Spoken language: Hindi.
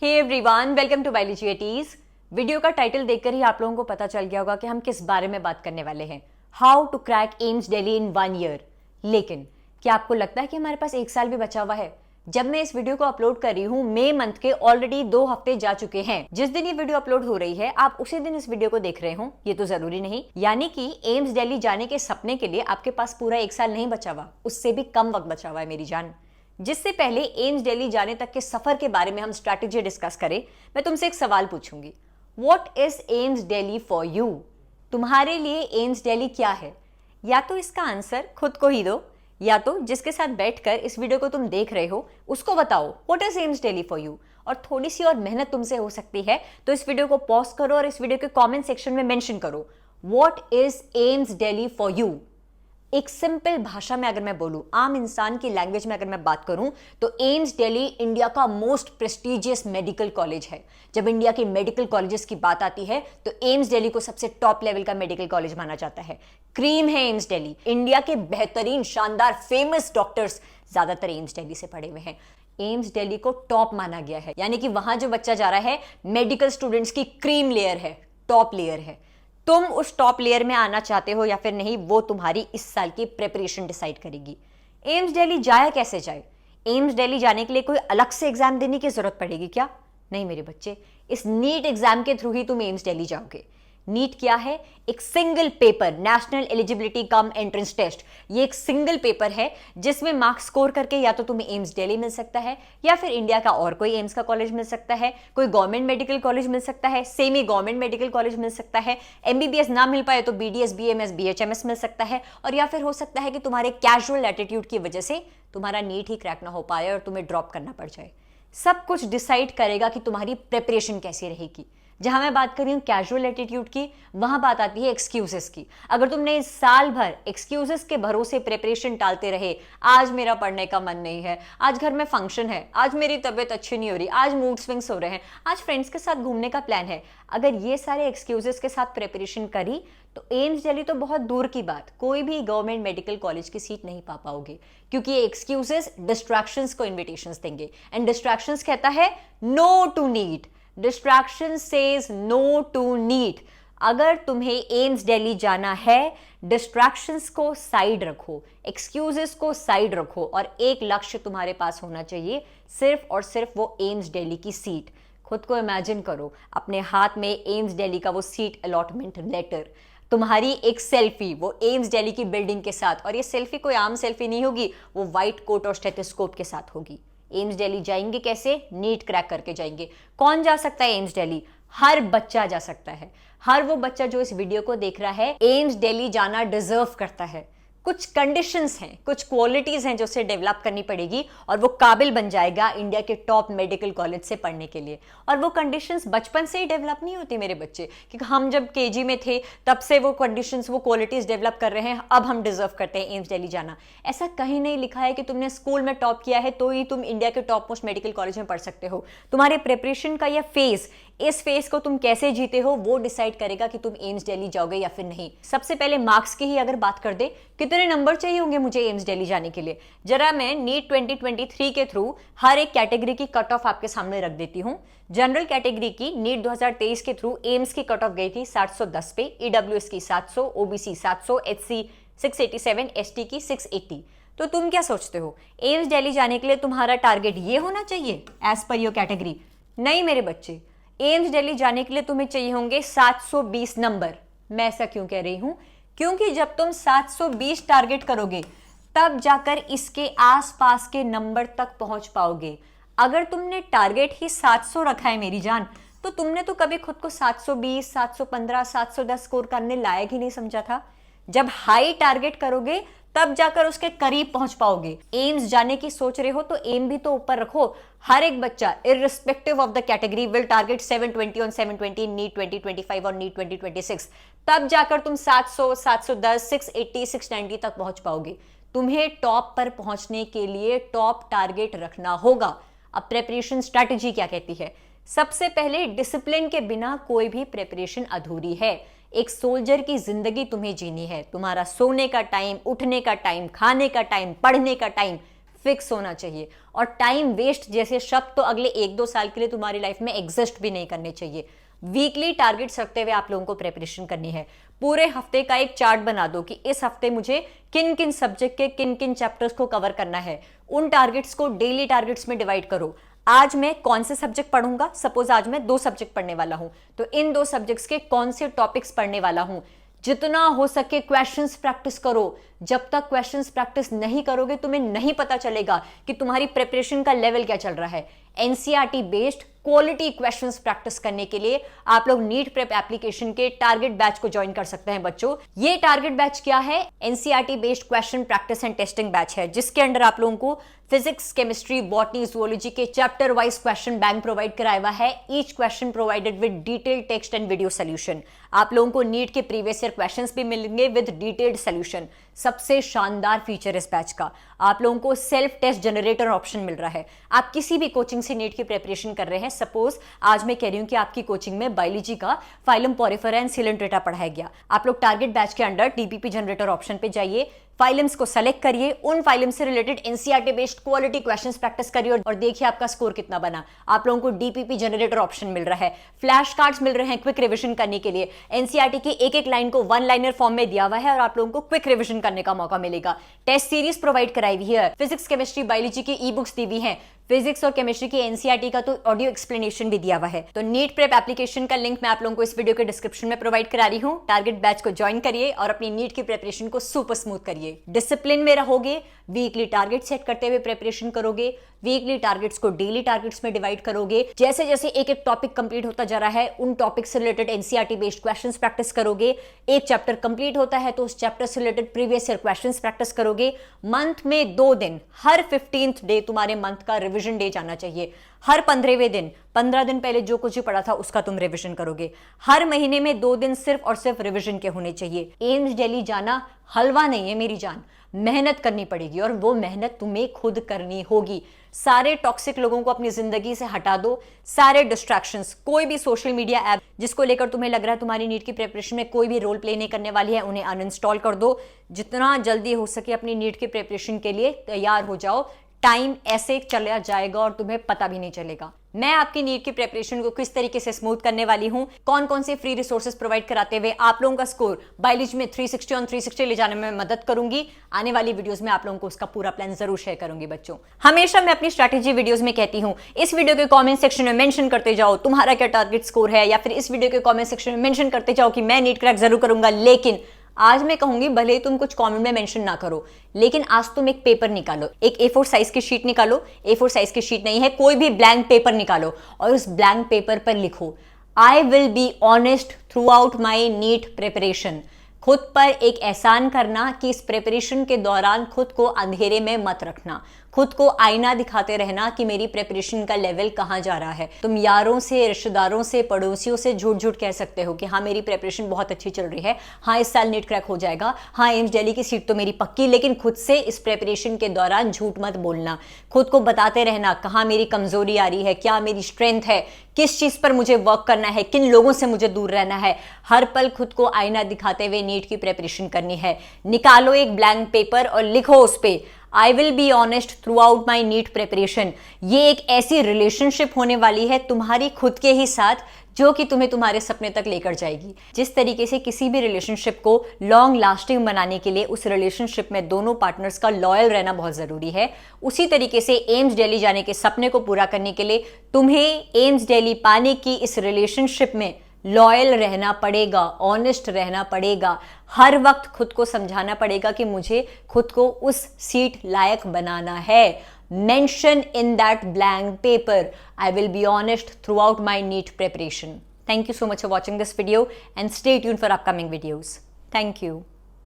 Hey everyone, welcome to biology eighties. Video का टाइटल देखकर ही आप लोगों को पता चल गया होगा कि हम किस बारे में बात करने वाले हैं। How to crack AIIMS Delhi in 1 year. लेकिन क्या आपको लगता है कि हमारे पास 1 साल भी बचा हुआ है? जब मैं इस वीडियो को अपलोड कर रही हूं, मई मंथ के ऑलरेडी 2 हफ्ते जा चुके हैं। जिस दिन ये वीडियो अपलोड हो रही है आप उसी दिन इस वीडियो को देख रहे हो, ये तो जरूरी नहीं। यानी कि एम्स दिल्ली जाने के सपने के लिए आपके पास पूरा 1 साल नहीं बचा हुआ, उससे भी कम वक्त बचा हुआ है मेरी जान। जिससे पहले एम्स दिल्ली जाने तक के सफर के बारे में हम स्ट्रैटेजी डिस्कस करें, मैं तुमसे एक सवाल पूछूंगी। What is AIIMS Delhi for you? तुम्हारे लिए एम्स दिल्ली क्या है? या तो इसका आंसर खुद को ही दो, या तो जिसके साथ बैठकर इस वीडियो को तुम देख रहे हो उसको बताओ what is AIIMS Delhi for you. और थोड़ी सी और मेहनत तुमसे हो सकती है तो इस वीडियो को पॉज करो और इस वीडियो के कमेंट सेक्शन में मेंशन करो what is AIIMS Delhi for you. एक सिंपल भाषा में अगर मैं बोलूं, आम इंसान की लैंग्वेज में अगर मैं बात करूं, तो एम्स दिल्ली इंडिया का मोस्ट प्रेस्टिजियस मेडिकल कॉलेज है। जब इंडिया के मेडिकल कॉलेजेस की बात आती है तो एम्स दिल्ली को सबसे टॉप लेवल का मेडिकल कॉलेज माना जाता है। क्रीम है एम्स दिल्ली। इंडिया के बेहतरीन, शानदार, फेमस डॉक्टर्स ज्यादातर एम्स दिल्ली से पढ़े हुए हैं। एम्स दिल्ली को टॉप माना गया है, यानी कि वहां जो बच्चा जा रहा है मेडिकल स्टूडेंट्स की क्रीम लेयर है, टॉप लेयर है। तुम उस टॉप लेयर में आना चाहते हो या फिर नहीं, वो तुम्हारी इस साल की प्रिपरेशन डिसाइड करेगी। एम्स दिल्ली जाए कैसे जाए? एम्स दिल्ली जाने के लिए कोई अलग से एग्जाम देने की जरूरत पड़ेगी क्या? नहीं मेरे बच्चे, इस नीट एग्जाम के थ्रू ही तुम एम्स दिल्ली जाओगे। नीट क्या है? एक single paper, national eligibility cum entrance test. ये एक सिंगल पेपर है जिसमें मार्क्स स्कोर करके या तो तुम्हें एम्स दिल्ली मिल सकता है या फिर इंडिया का और कोई एम्स का कॉलेज मिल सकता है, कोई गवर्नमेंट मेडिकल कॉलेज मिल सकता है, सेमी गवर्नमेंट मेडिकल कॉलेज मिल सकता है। एमबीबीएस ना मिल पाए तो बीडीएस, बीएमएस, बीएचएमएस मिल सकता है। और या फिर हो सकता है कि तुम्हारे कैजुअल एटीट्यूड की वजह से तुम्हारा नीट ही क्रैक ना हो पाए और तुम्हें ड्रॉप करना पड़ जाए। सब कुछ डिसाइड करेगा कि तुम्हारी प्रिपरेशन कैसी रहेगी। जहां मैं बात कर रही हूं कैजुअल एटीट्यूड की, वहां बात आती है एक्सक्यूजेस की। अगर तुमने इस साल भर एक्सक्यूजेस के भरोसे प्रिपरेशन टालते रहे, आज मेरा पढ़ने का मन नहीं है, आज घर में फंक्शन है, आज मेरी तबीयत अच्छी नहीं हो रही, आज मूड स्विंग्स हो रहे हैं, आज फ्रेंड्स के साथ घूमने का प्लान है, अगर ये सारे एक्सक्यूजेस के साथ प्रिपरेशन करी तो एम्स दिल्ली तो बहुत दूर की बात, कोई भी गवर्नमेंट मेडिकल कॉलेज की सीट नहीं पा पाओगे। क्योंकि ये एक्सक्यूजेस डिस्ट्रैक्शंस को इन्विटेशंस देंगे, एंड डिस्ट्रैक्शंस कहता है no to NEET. Distraction says no to NEET. अगर तुम्हें एम्स दिल्ली जाना है, डिस्ट्रैक्शंस को साइड रखो, एक्सक्यूजेस को साइड रखो और एक लक्ष्य तुम्हारे पास होना चाहिए, सिर्फ और सिर्फ वो एम्स दिल्ली की सीट। खुद को इमेजिन करो अपने हाथ में एम्स दिल्ली का वो सीट अलॉटमेंट लेटर, तुम्हारी एक सेल्फी वो एम्स दिल्ली की बिल्डिंग के साथ, और ये सेल्फी कोई आम सेल्फी नहीं होगी, वो व्हाइट कोट और स्टेथोस्कोप के साथ होगी। एम्स दिल्ली जाएंगे कैसे? नीट क्रैक करके जाएंगे। कौन जा सकता है एम्स दिल्ली? हर बच्चा जा सकता है। हर वो बच्चा जो इस वीडियो को देख रहा है एम्स दिल्ली जाना डिजर्व करता है। कुछ कंडीशंस हैं, कुछ क्वालिटीज हैं जो उसे डेवलप करनी पड़ेगी और वो काबिल बन जाएगा इंडिया के टॉप मेडिकल कॉलेज से पढ़ने के लिए। और वो कंडीशंस बचपन से ही डेवलप नहीं होती मेरे बच्चे, क्योंकि हम जब केजी में थे तब से वो कंडीशंस, वो क्वालिटीज डेवलप कर रहे हैं, अब हम डिजर्व करते हैं एम्स दिल्ली जाना। ऐसा कहीं नहीं लिखा है कि तुमने स्कूल में टॉप किया है तो ही तुम इंडिया के टॉप मोस्ट मेडिकल कॉलेज में पढ़ सकते हो। तुम्हारे प्रिपरेशन का यह फेज, इस फेज को तुम कैसे जीते हो, वो डिसाइड करेगा कि तुम एम्स दिल्ली जाओगे या फिर नहीं। सबसे पहले मार्क्स की ही अगर बात कर दे, कितने नंबर चाहिए होंगे मुझे एम्स दिल्ली जाने के लिए? जरा मैं नीट 2023 के थ्रू हर एक कैटेगरी की कट ऑफ आपके सामने रख देती हूं। जनरल कैटेगरी की नीट 2023 के थ्रू एम्स की कट ऑफ गई थी 710 पे, ईडब्ल्यूएस की 700, ओबीसी 700, एचसी 687, एसटी की 680। तो तुम क्या सोचते हो, एम्स दिल्ली जाने के लिए तुम्हारा टारगेट ये होना चाहिए एज पर योर कैटेगरी? नहीं मेरे बच्चे, एम्स दिल्ली जाने के लिए तुम्हें चाहिए होंगे 720 नंबर। मैं ऐसा क्यों कह रही हूं? क्योंकि जब तुम 720 टारगेट करोगे तब जाकर इसके आसपास के नंबर तक पहुंच पाओगे। अगर तुमने टारगेट ही 700 रखा है मेरी जान, तो तुमने तो कभी खुद को 720, 715, 710 स्कोर करने लायक ही नहीं समझा था। जब हाई टारगेट करोगे तब जाकर उसके करीब पहुंच पाओगे। एम्स जाने की सोच रहे हो तो एम भी तो ऊपर रखो। हर एक बच्चा irrespective of the category will target 720 on 720 NEET 2025 और नीट 2026। तब जाकर तुम 700, 710, 680, 690 तक पहुंच पाओगे। तुम्हें टॉप पर पहुंचने के लिए टॉप टारगेट रखना होगा। अब प्रिपरेशन स्ट्रैटेजी क्या कहती है? सबसे पहले डिसिप्लिन के बिना कोई भी प्रिपरेशन अधूरी है। एक सोल्जर की जिंदगी तुम्हें जीनी है। तुम्हारा सोने का टाइम, उठने का टाइम, खाने का टाइम, पढ़ने का टाइम फिक्स होना चाहिए। और टाइम वेस्ट जैसे शब्द तो अगले 1-2 साल के लिए तुम्हारी लाइफ में एग्जिस्ट भी नहीं करने चाहिए। वीकली टारगेट्स रखते हुए आप लोगों को प्रिपरेशन करनी है। पूरे हफ्ते का एक चार्ट बना दो कि इस हफ्ते मुझे किन किन सब्जेक्ट के किन किन चैप्टर्स को कवर करना है। उन टारगेट्स को डेली टारगेट्स में डिवाइड करो। आज मैं कौन से सब्जेक्ट पढ़ूंगा, सपोज आज मैं 2 सब्जेक्ट पढ़ने वाला हूं, तो इन 2 सब्जेक्ट्स के कौन से टॉपिक्स पढ़ने वाला हूं। जितना हो सके क्वेश्चंस प्रैक्टिस करो। जब तक क्वेश्चंस प्रैक्टिस नहीं करोगे तुम्हें नहीं पता चलेगा कि तुम्हारी प्रिपरेशन का लेवल क्या चल रहा है। NCERT based quality questions practice करने के लिए आप लोग नीट प्रेप एप्लीकेशन के टारगेट बैच को ज्वाइन कर सकते हैं बच्चों। ये टारगेट बैच क्या है? NCERT based question practice and testing batch है, जिसके अंडर आप लोगों को फिजिक्स, केमिस्ट्री, बॉटनी, जूलॉजी के chapter wise question bank provide कराया हुआ है। Each question provided with detailed text and video solution. आप लोगों को नीट के प्रीवियस ईयर क्वेश्चंस भी मिलेंगे विद डिटेल्ड सोल्यूशन। सबसे शानदार फीचर इस बैच का, आप लोगों को सेल्फ टेस्ट जनरेटर ऑप्शन मिल रहा है। आप किसी भी कोचिंग से नीट की प्रिपरेशन कर रहे हैं, सपोज आज मैं कह रही हूं कि आपकी कोचिंग में बायोलॉजी का फाइलम पोरिफेरा एंड सिलेंट्रेटा पढ़ाया गया, आप लोग टारगेट बैच के अंडर डीपीपी जनरेटर ऑप्शन पे जाइए, फाइलम्स को सेलेक्ट करिए, उन फाइलम से related NCERT based quality questions practice करिए और देखिए आपका स्कोर कितना बना। आप लोगों को डीपीपी जनरेटर ऑप्शन मिल रहा है, फ्लैश कार्ड्स मिल रहे हैं क्विक रिवीजन करने के लिए। एनसीईआरटी की एक एक लाइन को 1 लाइनर फॉर्म में दिया हुआ है और आप लोगों को क्विक रिवीजन करने का मौका मिलेगा। टेस्ट सीरीज प्रोवाइड कराई हुई है, फिजिक्स, केमिस्ट्री, बायोलॉजी की ई बुक्स दी हुई हैं, फिजिक्स और केमिस्ट्री की एनसीईआरटी का तो ऑडियो एक्सप्लेनेशन भी दिया हुआ है। तो नीट प्रेप एप्लीकेशन का लिंक मैं आप लोगों को इस वीडियो के डिस्क्रिप्शन में प्रोवाइड करा रही हूं। टारगेट बैच को ज्वाइन करिए और अपनी नीट की प्रिपरेशन को सुपर स्मूथ करिए। डिसिप्लिन में रहोगे, वीकली टारगेट सेट करते हुए प्रिपरेशन करोगे, वीकली टारगेट्स को डेली टारगेट्स में डिवाइड करोगे। जैसे जैसे एक एक टॉपिक कंप्लीट होता जा रहा है उन टॉपिक से related NCERT based questions practice करोगे। एक चैप्टर कंप्लीट होता है तो उस चैप्टर से related previous year questions practice करोगे। मंथ में 2 दिन, हर 15th डे तुम्हारे मंथ का रिविजन डे जाना चाहिए। हर 15वें दिन, 15 दिन पहले जो कुछ भी पढ़ा था उसका तुम रिविजन करोगे। हर महीने में 2 दिन सिर्फ और सिर्फ रिविजन के होने चाहिए। एम्स दिल्ली जाना हलवा नहीं है मेरी जान, मेहनत करनी पड़ेगी और वो मेहनत तुम्हें खुद करनी होगी। सारे टॉक्सिक लोगों को अपनी जिंदगी से हटा दो, सारे डिस्ट्रैक्शंस, कोई भी सोशल मीडिया ऐप जिसको लेकर तुम्हें लग रहा है तुम्हारी नीट की प्रिपरेशन में कोई भी रोल प्ले नहीं करने वाली है, उन्हें अनइंस्टॉल कर दो। जितना जल्दी हो सके अपनी नीट की प्रिपरेशन के लिए तैयार हो जाओ। टाइम ऐसे चला जाएगा और तुम्हें पता भी नहीं चलेगा। मैं आपकी नीट की प्रिपरेशन को किस तरीके से स्मूथ करने वाली हूं, कौन कौन से फ्री रिसोर्सेज प्रोवाइड कराते हुए आप लोगों का स्कोर बायोलॉजी में 360 ऑन 360 ले जाने में मदद करूंगी। आने वाली वीडियोस में आप लोगों को उसका पूरा प्लान जरूर शेयर करूंगी बच्चों। हमेशा मैं अपनी स्ट्रैटेजी वीडियोस में कहती हूं, इस वीडियो के कमेंट सेक्शन में मेंशन करते जाओ तुम्हारा क्या टारगेट स्कोर है, या फिर इस वीडियो के कमेंट सेक्शन में मेंशन करते जाओ कि मैं नीट क्रैक जरूर करूंगा। लेकिन आज मैं कहूंगी भले ही तुम कुछ कमेंट में मेंशन ना करो, लेकिन आज तुम एक पेपर निकालो, एक A4 साइज की शीट निकालो। A4 साइज की शीट नहीं है, कोई भी ब्लैंक पेपर निकालो और उस ब्लैंक पेपर पर लिखो, I will be honest throughout my NEET preparation. खुद पर एक एहसान करना कि इस प्रिपरेशन के दौरान खुद को अंधेरे में मत रखना, खुद को आईना दिखाते रहना कि मेरी प्रिपरेशन का लेवल कहां जा रहा है। तुम यारों से, रिश्तेदारों से, पड़ोसियों से झूठ झूठ कह सकते हो कि हाँ मेरी प्रिपरेशन बहुत अच्छी चल रही है, हाँ इस साल नीट क्रैक हो जाएगा, हाँ एम्स दिल्ली की सीट तो मेरी पक्की, लेकिन खुद से इस प्रिपरेशन के दौरान झूठ मत बोलना। खुद को बताते रहना कहाँ मेरी कमजोरी आ रही है, क्या मेरी स्ट्रेंथ है, किस चीज पर मुझे वर्क करना है, किन लोगों से मुझे दूर रहना है। हर पल खुद को आईना दिखाते हुए नीट की प्रिपरेशन करनी है। निकालो एक ब्लैंक पेपर और लिखो उस पे, I will be honest throughout my NEET preparation. ये एक ऐसी रिलेशनशिप होने वाली है तुम्हारी खुद के ही साथ जो कि तुम्हें तुम्हारे सपने तक लेकर जाएगी। जिस तरीके से किसी भी रिलेशनशिप को लॉन्ग लास्टिंग बनाने के लिए उस रिलेशनशिप में दोनों पार्टनर्स का लॉयल रहना बहुत जरूरी है, उसी तरीके से एम्स दिल्ली जाने के सपने को पूरा करने के लिए तुम्हें एम्स दिल्ली पाने की इस रिलेशनशिप में लॉयल रहना पड़ेगा, ऑनेस्ट रहना पड़ेगा। हर वक्त खुद को समझाना पड़ेगा कि मुझे खुद को उस सीट लायक बनाना है। Mention in that blank paper, I will be honest throughout my NEET preparation. Thank you so much for watching this video and stay tuned for upcoming videos. Thank you.